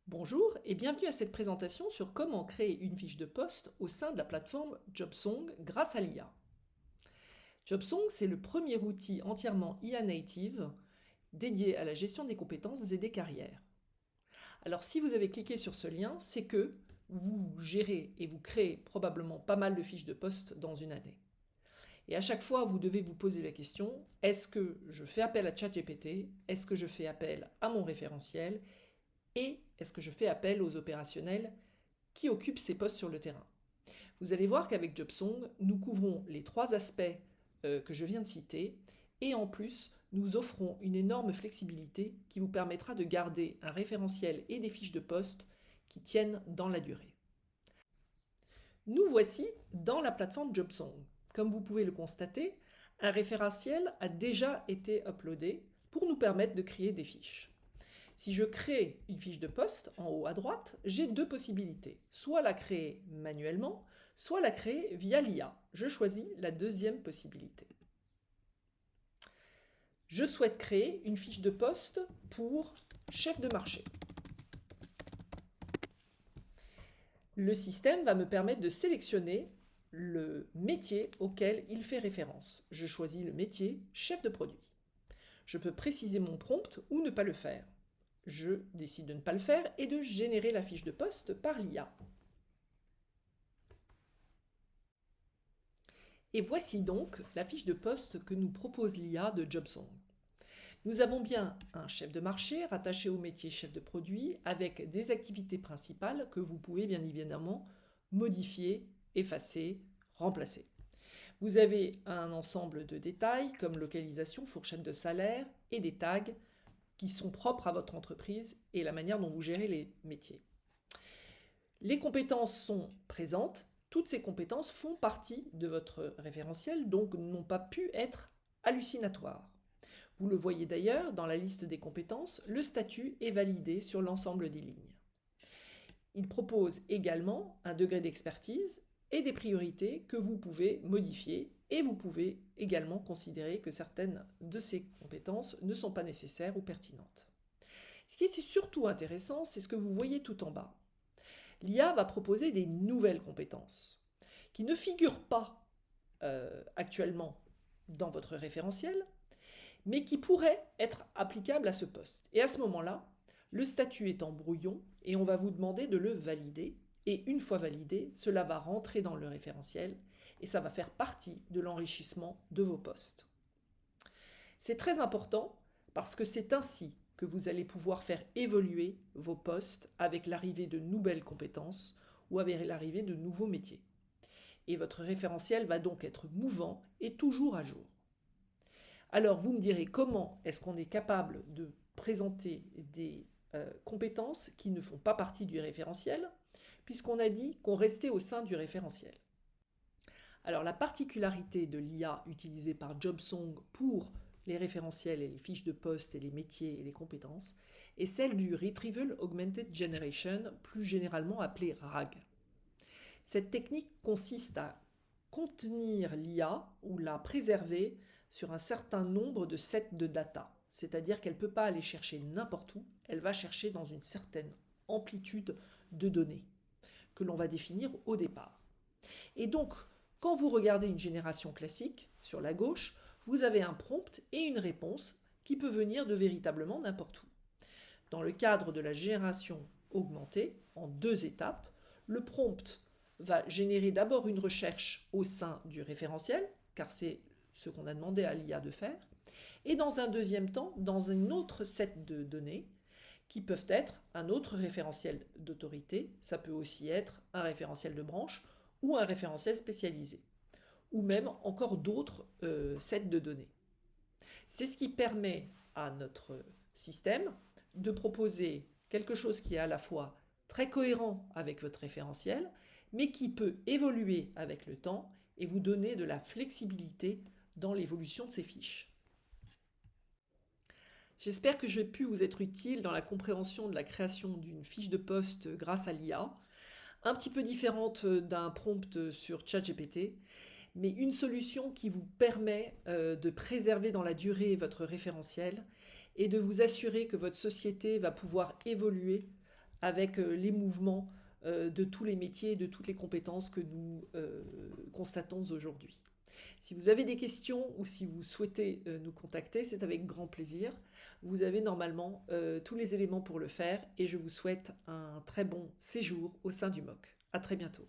Bonjour et bienvenue à cette présentation sur comment créer une fiche de poste au sein de la plateforme JobSong grâce à l'IA. JobSong, c'est le premier outil entièrement IA native dédié à la gestion des compétences et des carrières. Alors si vous avez cliqué sur ce lien, c'est que vous gérez et vous créez probablement pas mal de fiches de poste dans une année. Et à chaque fois, vous devez vous poser la question, est-ce que je fais appel à ChatGPT? Est-ce que je fais appel à mon référentiel? Et est-ce que je fais appel aux opérationnels qui occupent ces postes sur le terrain? Vous allez voir qu'avec JobSong, nous couvrons les trois aspects que je viens de citer et en plus, nous offrons une énorme flexibilité qui vous permettra de garder un référentiel et des fiches de poste qui tiennent dans la durée. Nous voici dans la plateforme JobSong. Comme vous pouvez le constater, un référentiel a déjà été uploadé pour nous permettre de créer des fiches. Si je crée une fiche de poste en haut à droite, j'ai deux possibilités. Soit la créer manuellement, soit la créer via l'IA. Je choisis la deuxième possibilité. Je souhaite créer une fiche de poste pour chef de marché. Le système va me permettre de sélectionner le métier auquel il fait référence. Je choisis le métier chef de produit. Je peux préciser mon prompt ou ne pas le faire. Je décide de ne pas le faire et de générer la fiche de poste par l'IA. Et voici donc la fiche de poste que nous propose l'IA de JobSong. Nous avons bien un chef de marché rattaché au métier chef de produit avec des activités principales que vous pouvez bien évidemment modifier, effacer, remplacer. Vous avez un ensemble de détails comme localisation, fourchette de salaire et des tags qui sont propres à votre entreprise et la manière dont vous gérez les métiers. Les compétences sont présentes. Toutes ces compétences font partie de votre référentiel, donc n'ont pas pu être hallucinatoires. Vous le voyez d'ailleurs, dans la liste des compétences, le statut est validé sur l'ensemble des lignes. Il propose également un degré d'expertise et des priorités que vous pouvez modifier et vous pouvez également considérer que certaines de ces compétences ne sont pas nécessaires ou pertinentes. Ce qui est surtout intéressant, c'est ce que vous voyez tout en bas. L'IA va proposer des nouvelles compétences qui ne figurent pas actuellement dans votre référentiel, mais qui pourraient être applicables à ce poste. Et à ce moment-là, le statut est en brouillon et on va vous demander de le valider. Et une fois validé, cela va rentrer dans le référentiel et ça va faire partie de l'enrichissement de vos postes. C'est très important parce que c'est ainsi que vous allez pouvoir faire évoluer vos postes avec l'arrivée de nouvelles compétences ou avec l'arrivée de nouveaux métiers. Et votre référentiel va donc être mouvant et toujours à jour. Alors vous me direz comment est-ce qu'on est capable de présenter des compétences qui ne font pas partie du référentiel, puisqu'on a dit qu'on restait au sein du référentiel. Alors la particularité de l'IA utilisée par JobSong pour les référentiels et les fiches de poste et les métiers et les compétences est celle du Retrieval Augmented Generation, plus généralement appelé RAG. Cette technique consiste à contenir l'IA ou la préserver sur un certain nombre de sets de data, c'est-à-dire qu'elle ne peut pas aller chercher n'importe où, elle va chercher dans une certaine amplitude de données que l'on va définir au départ. Et donc, quand vous regardez une génération classique, sur la gauche, vous avez un prompt et une réponse qui peut venir de véritablement n'importe où. Dans le cadre de la génération augmentée, en deux étapes, le prompt va générer d'abord une recherche au sein du référentiel, car c'est ce qu'on a demandé à l'IA de faire, et dans un deuxième temps, dans un autre set de données, qui peuvent être un autre référentiel d'autorité, ça peut aussi être un référentiel de branche ou un référentiel spécialisé, ou même encore d'autres sets de données. C'est ce qui permet à notre système de proposer quelque chose qui est à la fois très cohérent avec votre référentiel, mais qui peut évoluer avec le temps et vous donner de la flexibilité dans l'évolution de ces fiches. J'espère que j'ai pu vous être utile dans la compréhension de la création d'une fiche de poste grâce à l'IA, un petit peu différente d'un prompt sur ChatGPT, mais une solution qui vous permet de préserver dans la durée votre référentiel et de vous assurer que votre société va pouvoir évoluer avec les mouvements de tous les métiers et de toutes les compétences que nous constatons aujourd'hui. Si vous avez des questions ou si vous souhaitez nous contacter, c'est avec grand plaisir. Vous avez normalement tous les éléments pour le faire et je vous souhaite un très bon séjour au sein du MOOC. À très bientôt.